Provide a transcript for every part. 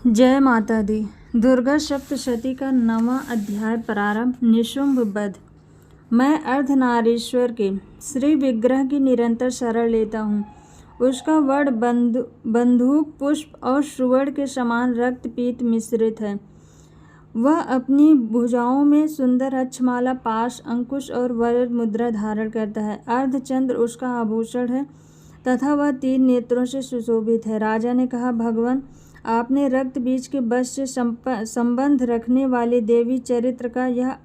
जय माता दी। दुर्गा सप्तशती का 9वां अध्याय प्रारंभ। निशुंभ वध। मैं अर्धनारीश्वर के श्री विग्रह की निरंतर शरण लेता हूँ। उसका वड़ बंदूक पुष्प और सुवर्ण के समान रक्त पीत मिश्रित है। वह अपनी भुजाओं में सुंदर अक्षमाला, पाश, अंकुश और वज्र मुद्रा धारण करता है। अर्धचंद्र उसका आभूषण है तथा वह 3 नेत्रों से सुशोभित है। राजा ने कहा, भगवान, आपने रक्त बीज के वश से संबंध रखने वाले देवी चरित्र का यह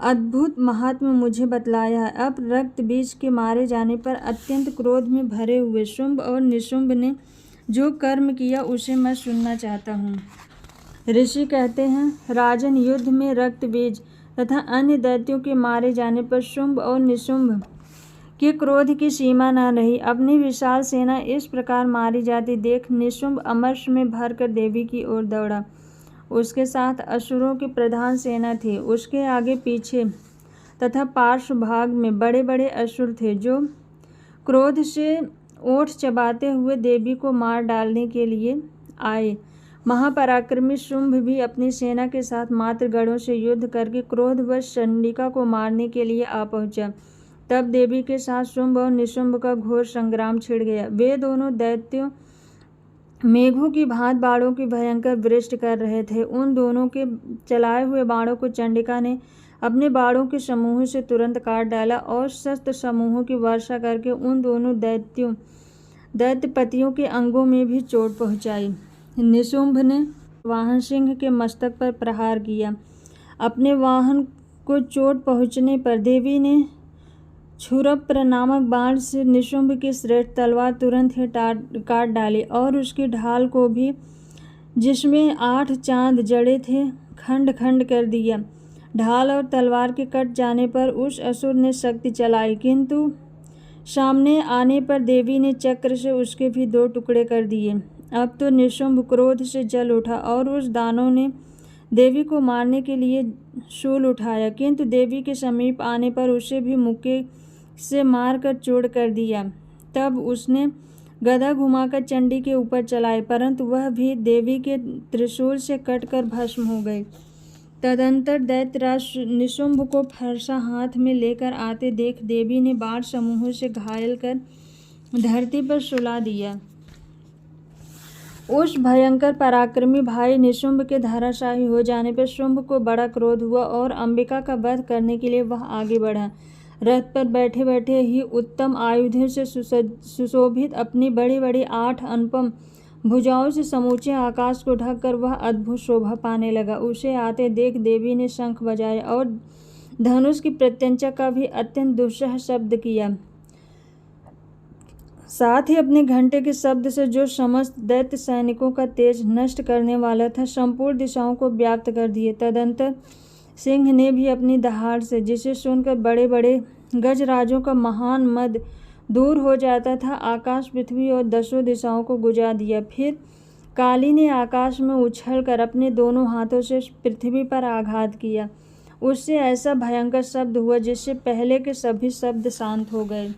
अद्भुत महात्म्य मुझे बतलाया है। अब रक्त बीज के मारे जाने पर अत्यंत क्रोध में भरे हुए शुंभ और निशुंभ ने जो कर्म किया उसे मैं सुनना चाहता हूँ। ऋषि कहते हैं, राजन, युद्ध में रक्त बीज तथा अन्य दैत्यों के मारे जाने पर शुंभ और निशुंभ के क्रोध की सीमा न रही। अपनी विशाल सेना इस प्रकार मारी जाती देख निशुंभ अमर्ष में भरकर देवी की ओर दौड़ा। उसके साथ असुरों की प्रधान सेना थी। उसके आगे पीछे तथा पार्श्व भाग में बड़े बड़े असुर थे जो क्रोध से ओठ चबाते हुए देवी को मार डालने के लिए आए। महापराक्रमी शुंभ भी अपनी सेना के साथ मात्र गढ़ों से युद्ध करके क्रोधवश चंडिका को मारने के लिए आ पहुंचा। तब देवी के साथ शुंभ और निशुंभ का घोर संग्राम छिड़ गया। वे दोनों दैत्यों मेघों की भांति बाणों की भयंकर वृष्टि कर रहे थे। उन दोनों के चलाए हुए बाणों को चंडिका ने अपने बाणों के समूह से तुरंत काट डाला और शस्त्र समूहों की वर्षा करके उन दोनों दैत्यपतियों के अंगों में भी चोट पहुंचाई। निशुंभ ने वाहन सिंह के मस्तक पर प्रहार किया। अपने वाहन को चोट पहुंचने पर देवी ने क्षुरप्र नामक बाण से निशुंभ की श्रेष्ठ तलवार तुरंत ही काट डाली और उसकी ढाल को भी, जिसमें 8 चांद जड़े थे, खंड खंड कर दिया। ढाल और तलवार के कट जाने पर उस असुर ने शक्ति चलाई, किंतु सामने आने पर देवी ने चक्र से उसके भी 2 टुकड़े कर दिए। अब तो निशुंभ क्रोध से जल उठा और उस दानव ने देवी को मारने के लिए शूल उठाया, किंतु देवी के समीप आने पर उसे भी मुक्के से मारकर चूर कर दिया। तब उसने गदा घुमाकर चंडी के ऊपर चलाई, परंतु वह भी देवी के त्रिशूल से कटकर भस्म हो गई। तदंतर दैत्यराज निशुंभ को फरसा हाथ में लेकर आते देख देवी ने बाण समूहों से घायल कर धरती पर सुला दिया। उस भयंकर पराक्रमी भाई निशुंभ के धराशायी हो जाने पर शुंभ को बड़ा क्रोध हुआ और अंबिका का वध करने के लिए वह आगे बढ़ा। रथ पर बैठे बैठे ही उत्तम आयुधों से सुशोभित अपनी बड़ी बड़ी 8 अनुपम भुजाओं से समूचे आकाश को ढककर वह अद्भुत शोभा पाने लगा। उसे आते देख देवी ने शंख बजाया और धनुष की प्रत्यंचा का भी अत्यंत दुस्सह शब्द किया। साथ ही अपने घंटे के शब्द से, जो समस्त दैत्य सैनिकों का तेज नष्ट करने वाला था, संपूर्ण दिशाओं को व्याप्त कर दिए। तदंतर सिंह ने भी अपनी दहाड़ से, जिसे सुनकर बड़े बड़े गजराजों का महान मद दूर हो जाता था, आकाश, पृथ्वी और 10 दिशाओं को गुजा दिया। फिर काली ने आकाश में उछलकर अपने दोनों हाथों से पृथ्वी पर आघात किया। उससे ऐसा भयंकर शब्द हुआ जिससे पहले के सभी शब्द शांत हो गए।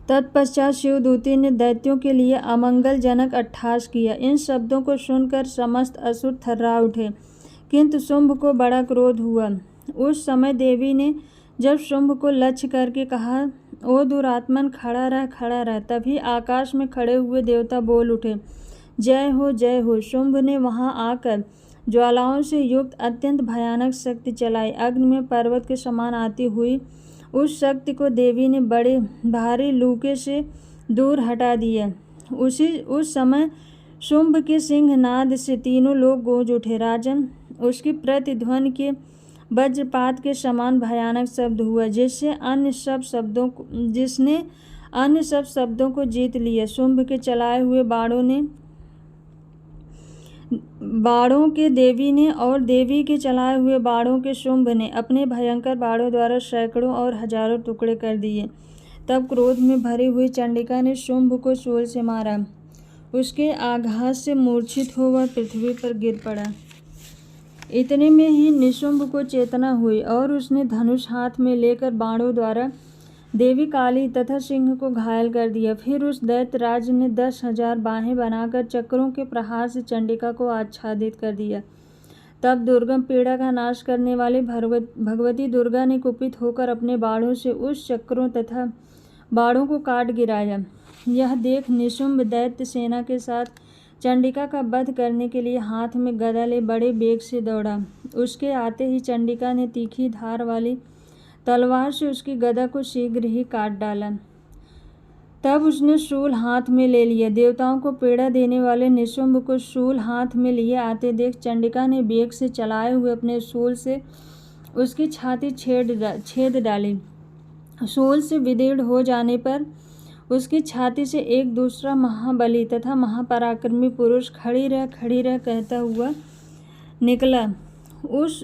तत्पश्चात शिवदूती ने दैत्यों के लिए अमंगलजनक अट्टहास किया। इन शब्दों को सुनकर समस्त असुर थर्रा उठे, किंतु शुंभ को बड़ा क्रोध हुआ। उस समय देवी ने जब शुंभ को लक्ष्य करके कहा, ओ दुरात्मन, खड़ा रह। तभी आकाश में खड़े हुए देवता बोल उठे, जय हो, जय हो। शुंभ ने वहां आकर ज्वालाओं से युक्त अत्यंत भयानक शक्ति चलाई। अग्नि में पर्वत के समान आती हुई उस शक्ति को देवी ने बड़े भारी लूके से दूर हटा दिया। उस समय शुंभ के सिंहनाद से तीनों लोग गूंज उठे। राजन, उसकी प्रतिध्वनि के वज्रपात के समान भयानक शब्द हुआ, जिसने अन्य सब शब्दों को जीत लिया। शुंभ के चलाए हुए बाणों के देवी ने और देवी के चलाए हुए बाणों के शुंभ ने अपने भयंकर बाणों द्वारा सैकड़ों और हजारों टुकड़े कर दिए। तब क्रोध में भरी हुई चंडिका ने शुंभ को शूल से मारा। उसके आघात से मूर्छित हो वह पृथ्वी पर गिर पड़ा। इतने में ही निशुंभ को चेतना हुई और उसने धनुष हाथ में लेकर बाणों द्वारा देवी काली तथा सिंह को घायल कर दिया। फिर उस दैत्यराज ने 10,000 बाहें बनाकर चक्रों के प्रहार से चंडिका को आच्छादित कर दिया। तब दुर्गम पीड़ा का नाश करने वाली भगवती दुर्गा ने कुपित होकर अपने बाणों से उस चक्रों तथा बाणों को काट गिराया। यह देख निशुंभ दैत्य सेना के साथ चंडिका का वध करने के लिए हाथ में गदा ले बड़े वेग से दौड़ा। उसके आते ही चंडिका ने तीखी धार वाली तलवार से उसकी गदा को शीघ्र ही काट डाला। तब उसने शूल हाथ में ले लिया। देवताओं को पीड़ा देने वाले निशुंभ को शूल हाथ में लिए आते देख चंडिका ने वेग से चलाए हुए अपने शूल से उसकी छाती छेद डाली। शूल से विदीर्ण हो जाने पर उसकी छाती से एक दूसरा महाबली तथा महापराक्रमी पुरुष खड़ी रह कहता हुआ निकला। उस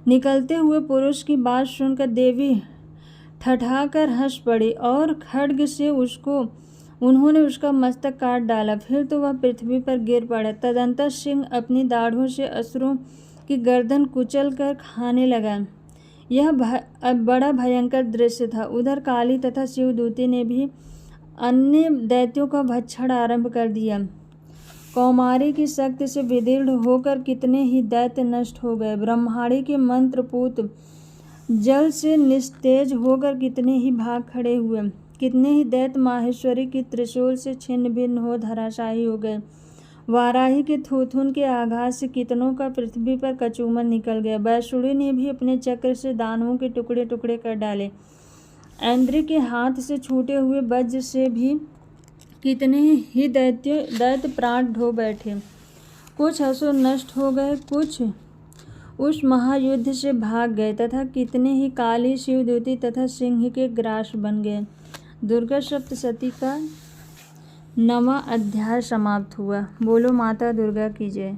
निकलते हुए पुरुष की बात सुनकर देवी ठठाकर हंस पड़ी और खड्ग से उन्होंने उसका मस्तक काट डाला। फिर तो वह पृथ्वी पर गिर पड़ा। तदंतर सिंह अपनी दाढ़ों से असुरों की गर्दन कुचल कर खाने लगा। यह बड़ा भयंकर दृश्य था। उधर काली तथा शिवदूती ने भी अन्य दैत्यों का भक्षण आरंभ कर दिया। कौमारी की शक्ति से विदीर्ण होकर कितने ही दैत्य नष्ट हो गए। ब्रह्माणी के मंत्रपूत जल से निस्तेज होकर कितने ही भाग खड़े हुए। कितने ही दैत्य माहेश्वरी की त्रिशूल से छिन्न भिन्न हो धराशायी हो गए। वाराही के थूथुन के आघात से कितनों का पृथ्वी पर कचूमर निकल गया। वैशुणी ने भी अपने चक्र से दानवों के टुकड़े टुकड़े कर डाले। ऐन्द्र के हाथ से छूटे हुए वज्र से भी कितने ही दैत्य प्राण ढो बैठे। कुछ असुर नष्ट हो गए, कुछ उस महायुद्ध से भाग गए तथा कितने ही काली, शिवदूती तथा सिंह के ग्रास बन गए। दुर्गा सप्तशती का 9वां अध्याय समाप्त हुआ। बोलो माता दुर्गा की जय।